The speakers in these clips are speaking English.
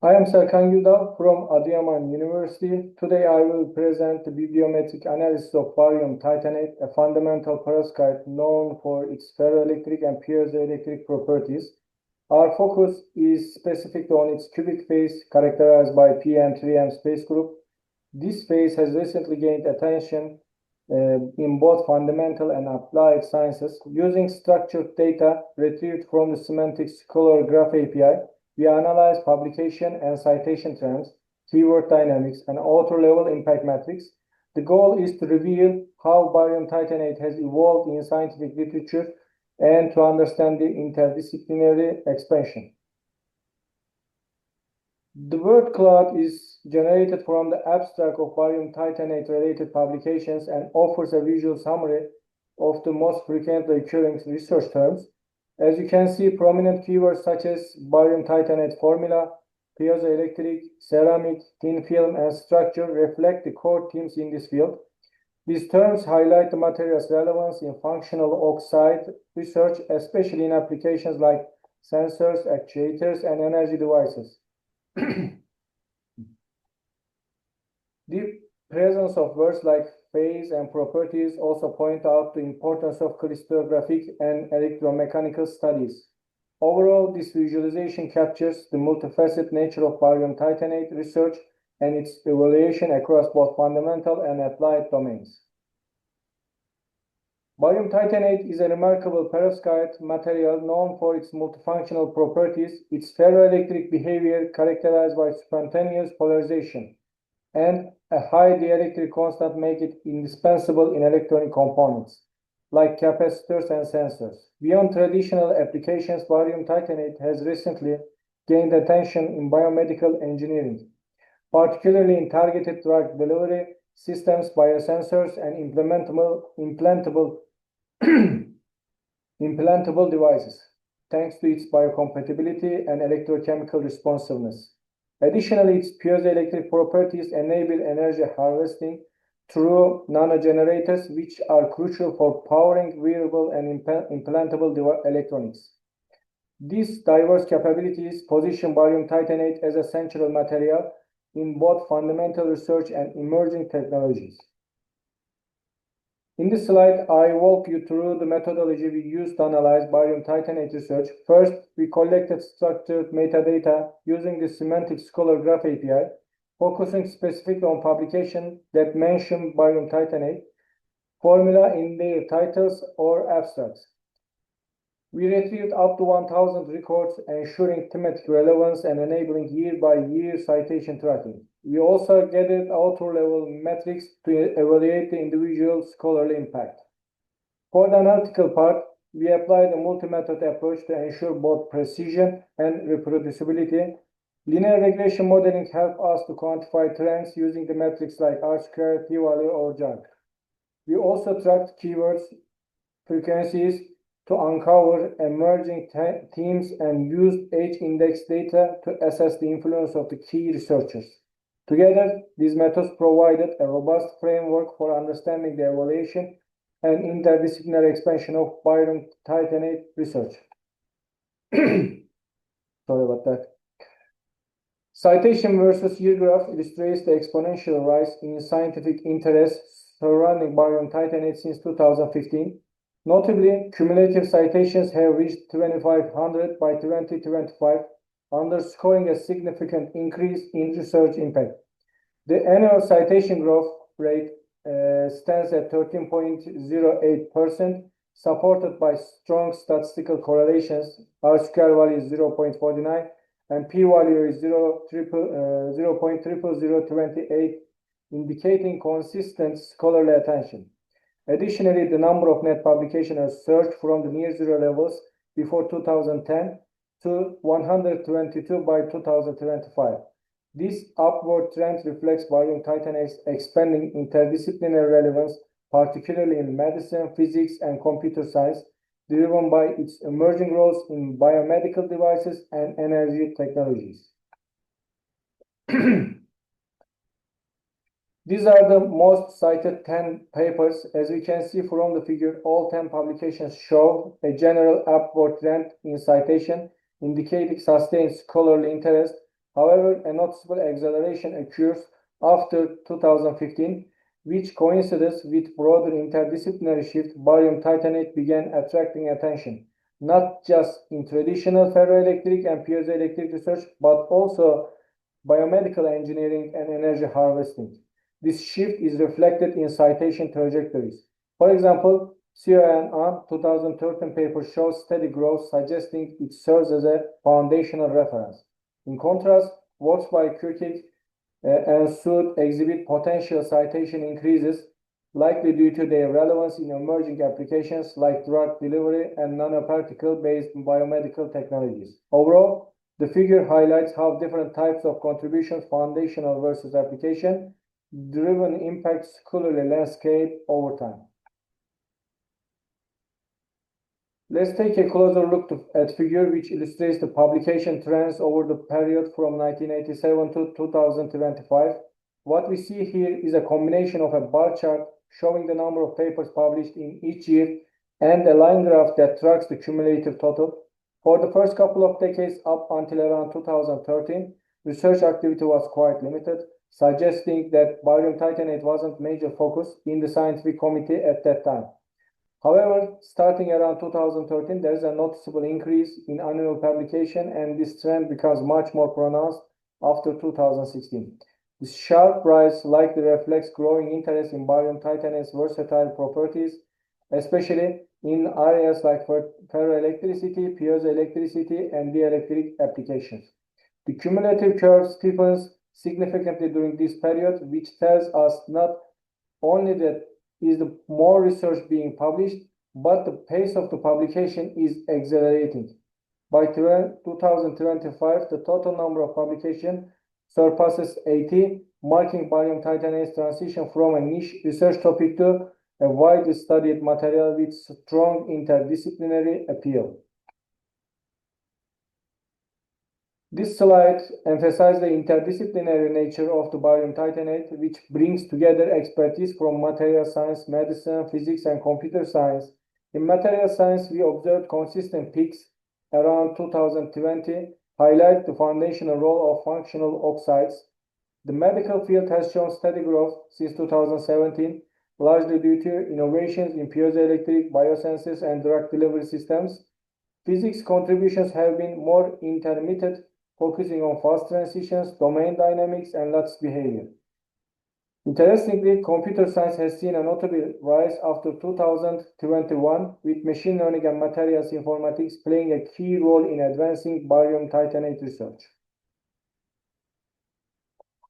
I am Serkan Güldal from Adıyaman University. Today I will present the bibliometric analysis of barium titanate, a fundamental perovskite known for its ferroelectric and piezoelectric properties. Our focus is specific on its cubic phase characterized by Pm-3m space group. This phase has recently gained attention in both fundamental and applied sciences. Using structured data retrieved from the Semantic Scholar Graph API, we analyze publication and citation trends, keyword dynamics, and author-level impact metrics. The goal is to reveal how barium titanate has evolved in scientific literature and to understand the interdisciplinary expansion. The word cloud is generated from the abstract of barium titanate-related publications and offers a visual summary of the most frequently occurring research terms. As you can see, prominent keywords such as barium titanate formula, piezoelectric, ceramic, thin film, and structure reflect the core themes in this field. These terms highlight the material's relevance in functional oxide research, especially in applications like sensors, actuators, and energy devices. The presence of words like phase and properties also point out the importance of crystallographic and electromechanical studies. Overall, this visualization captures the multifaceted nature of barium titanate research and its evaluation across both fundamental and applied domains. Barium titanate is a remarkable perovskite material known for its multifunctional properties, its ferroelectric behavior characterized by spontaneous polarization, and a high dielectric constant make it indispensable in electronic components, like capacitors and sensors. Beyond traditional applications, barium titanate has recently gained attention in biomedical engineering, particularly in targeted drug delivery systems, biosensors, and implantable devices, thanks to its biocompatibility and electrochemical responsiveness. Additionally, its piezoelectric properties enable energy harvesting through nanogenerators, which are crucial for powering wearable and implantable electronics. These diverse capabilities position barium titanate as a central material in both fundamental research and emerging technologies. In this slide, I walk you through the methodology we used to analyze barium titanate research. First, we collected structured metadata using the Semantic Scholar Graph API, focusing specifically on publications that mention barium titanate formula in their titles or abstracts. We retrieved up to 1,000 records, ensuring thematic relevance and enabling year-by-year citation tracking. We also gathered author-level metrics to evaluate the individual scholarly impact. For the analytical part, we applied a multi-method approach to ensure both precision and reproducibility. Linear regression modeling helped us to quantify trends using the metrics like R-squared, p-value, or JAG. We also tracked keywords, frequencies, to uncover emerging themes and used H-index data to assess the influence of the key researchers. Together, these methods provided a robust framework for understanding the evaluation and interdisciplinary expansion of barium titanate research. Sorry about that. Citation versus year graph illustrates the exponential rise in scientific interest surrounding barium titanate since 2015. Notably, cumulative citations have reached 2,500 by 2025, underscoring a significant increase in research impact. The annual citation growth rate stands at 13.08%, supported by strong statistical correlations. R-square value is 0.49 and p-value is 0.00028, indicating consistent scholarly attention. Additionally, the number of net publications has surged from the near zero levels before 2010 to 122 by 2025. This upward trend reflects barium titanate's expanding interdisciplinary relevance, particularly in medicine, physics, and computer science, driven by its emerging roles in biomedical devices and energy technologies. These are the most cited 10 papers. As we can see from the figure, all 10 publications show a general upward trend in citation, indicating sustained scholarly interest. However, a noticeable acceleration occurs after 2015, which coincides with broader interdisciplinary shift. Barium titanate began attracting attention, not just in traditional ferroelectric and piezoelectric research, but also biomedical engineering and energy harvesting. This shift is reflected in citation trajectories. For example, CON 2013 paper shows steady growth, suggesting it serves as a foundational reference. In contrast, works by Kürkik and Sood exhibit potential citation increases, likely due to their relevance in emerging applications like drug delivery and nanoparticle-based biomedical technologies. Overall, the figure highlights how different types of contributions, foundational versus application-driven, impact scholarly landscape over time. Let's take a closer look at figure which illustrates the publication trends over the period from 1987 to 2025. What we see here is a combination of a bar chart showing the number of papers published in each year and a line graph that tracks the cumulative total. For the first couple of decades up until around 2013, research activity was quite limited, suggesting that barium titanate wasn't major focus in the scientific committee at that time. However, starting around 2013, there is a noticeable increase in annual publication, and this trend becomes much more pronounced after 2016. This sharp rise likely reflects growing interest in barium titanate's versatile properties, especially in areas like ferroelectricity, piezoelectricity, and dielectric applications. The cumulative curve steepens significantly during this period, which tells us not only that is the more research being published, but the pace of the publication is accelerating. By 2025, the total number of publications surpasses 80, marking barium titanate's transition from a niche research topic to a widely studied material with strong interdisciplinary appeal. This slide emphasizes the interdisciplinary nature of the barium titanate, which brings together expertise from material science, medicine, physics, and computer science. In material science, we observed consistent peaks around 2020, highlight the foundational role of functional oxides. The medical field has shown steady growth since 2017, largely due to innovations in piezoelectric, biosensors, and drug delivery systems. Physics contributions have been more intermittent, focusing on fast transitions, domain dynamics, and lattice behavior. Interestingly, computer science has seen a notable rise after 2021, with machine learning and materials informatics playing a key role in advancing barium titanate research.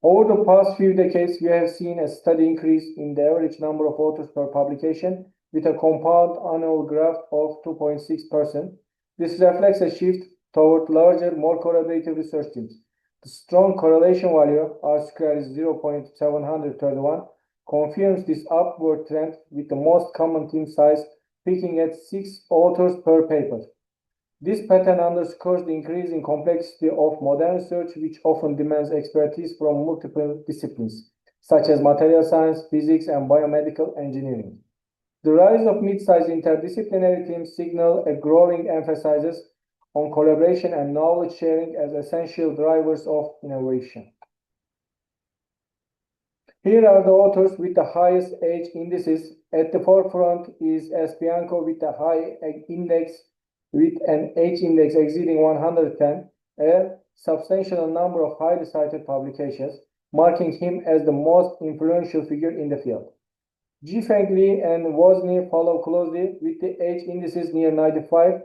Over the past few decades, we have seen a steady increase in the average number of authors per publication, with a compound annual growth of 2.6%. This reflects a shift toward larger, more collaborative research teams. The strong correlation value, R² is 0.731, confirms this upward trend, with the most common team size peaking at 6 authors per paper. This pattern underscores the increasing complexity of modern research, which often demands expertise from multiple disciplines, such as material science, physics, and biomedical engineering. The rise of mid-sized interdisciplinary teams signal a growing emphasis on collaboration and knowledge sharing as essential drivers of innovation. Here are the authors with the highest age indices. At the forefront is Espianco with a high index with an age index exceeding 110, a substantial number of highly cited publications, marking him as the most influential figure in the field. Jifeng Li and Wozni follow closely with the age indices near 95,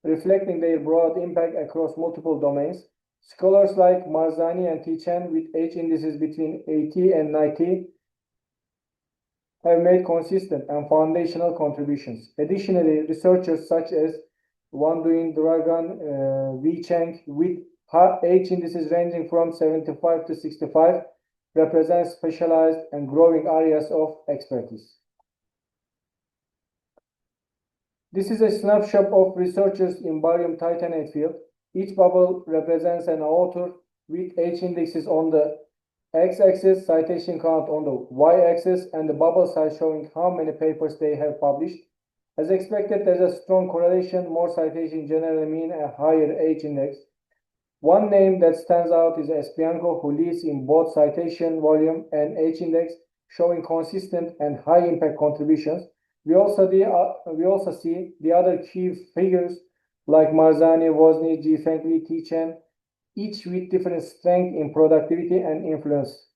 reflecting their broad impact across multiple domains. Scholars like Marzani and Tichen with age indices between 80 and 90 have made consistent and foundational contributions. Additionally, researchers such as Wanduin Dragan, Wei Cheng with age indices ranging from 75 to 65 represent specialized and growing areas of expertise. This is a snapshot of researchers in barium titanate field. Each bubble represents an author with age indexes on the x-axis, citation count on the y-axis, and the bubble size showing how many papers they have published. As expected, there's a strong correlation. More citations generally mean a higher age index. One name that stands out is Espianco, who leads in both citation volume and H-index, showing consistent and high-impact contributions. We also see the other key figures like Marzani, Wozni, Ji Fengli, Ti Chen, each with different strength in productivity and influence.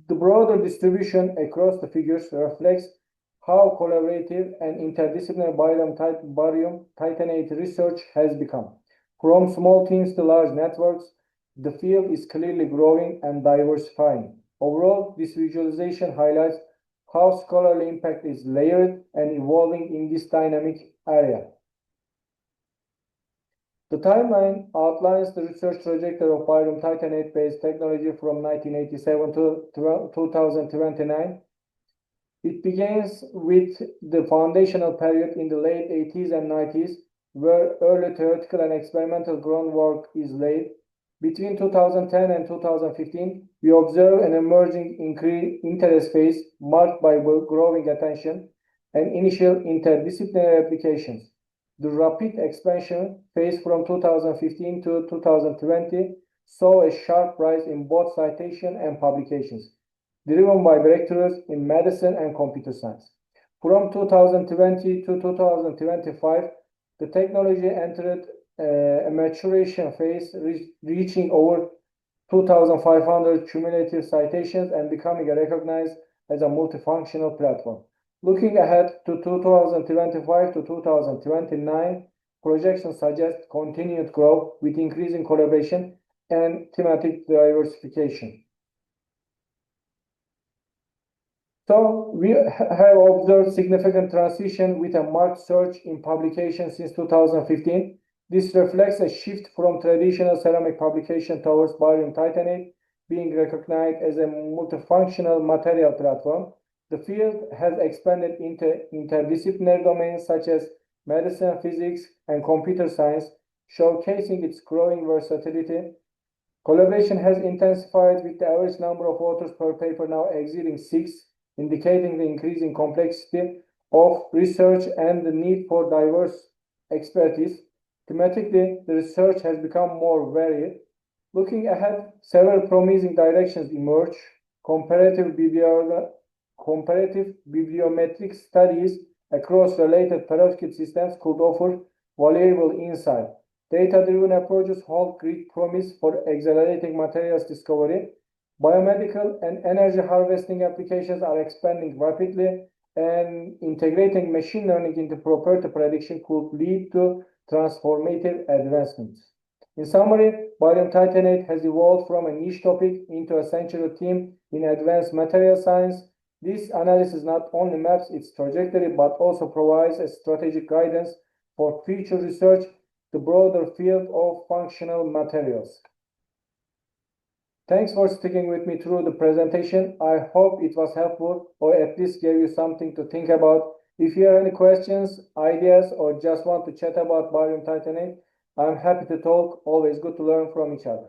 The broader distribution across the figures reflects how collaborative and interdisciplinary barium titanate research has become. From small teams to large networks, the field is clearly growing and diversifying. Overall, this visualization highlights how scholarly impact is layered and evolving in this dynamic area. The timeline outlines the research trajectory of barium titanate-based technology from 1987 to 2029. It begins with the foundational period in the late 80s and 90s, where early theoretical and experimental groundwork is laid. Between 2010 and 2015, we observe an emerging interest phase marked by growing attention and initial interdisciplinary applications. The rapid expansion phase from 2015 to 2020 saw a sharp rise in both citation and publications, driven by breakthroughs in medicine and computer science. From 2020 to 2025, the technology entered a maturation phase, reaching over 2,500 cumulative citations and becoming recognized as a multifunctional platform. Looking ahead to 2025 to 2029, projections suggest continued growth with increasing collaboration and thematic diversification. So we have observed significant transition with a marked surge in publications since 2015. This reflects a shift from traditional ceramic publication towards barium titanate being recognized as a multifunctional material platform. The field has expanded into interdisciplinary domains such as medicine, physics, and computer science, showcasing its growing versatility. Collaboration has intensified with the average number of authors per paper now exceeding 6, indicating the increasing complexity of research and the need for diverse expertise. Thematically, the research has become more varied. Looking ahead, several promising directions emerge. Comparative bibliometric studies across related perovskite systems could offer valuable insight. Data-driven approaches hold great promise for accelerating materials discovery. Biomedical and energy harvesting applications are expanding rapidly, and integrating machine learning into property prediction could lead to transformative advancements. In summary, barium titanate has evolved from a niche topic into a central theme in advanced material science. This analysis not only maps its trajectory but also provides a strategic guidance for future research in the broader field of functional materials. Thanks for sticking with me through the presentation. I hope it was helpful or at least gave you something to think about. If you have any questions, ideas, or just want to chat about barium titanate, I'm happy to talk. Always good to learn from each other.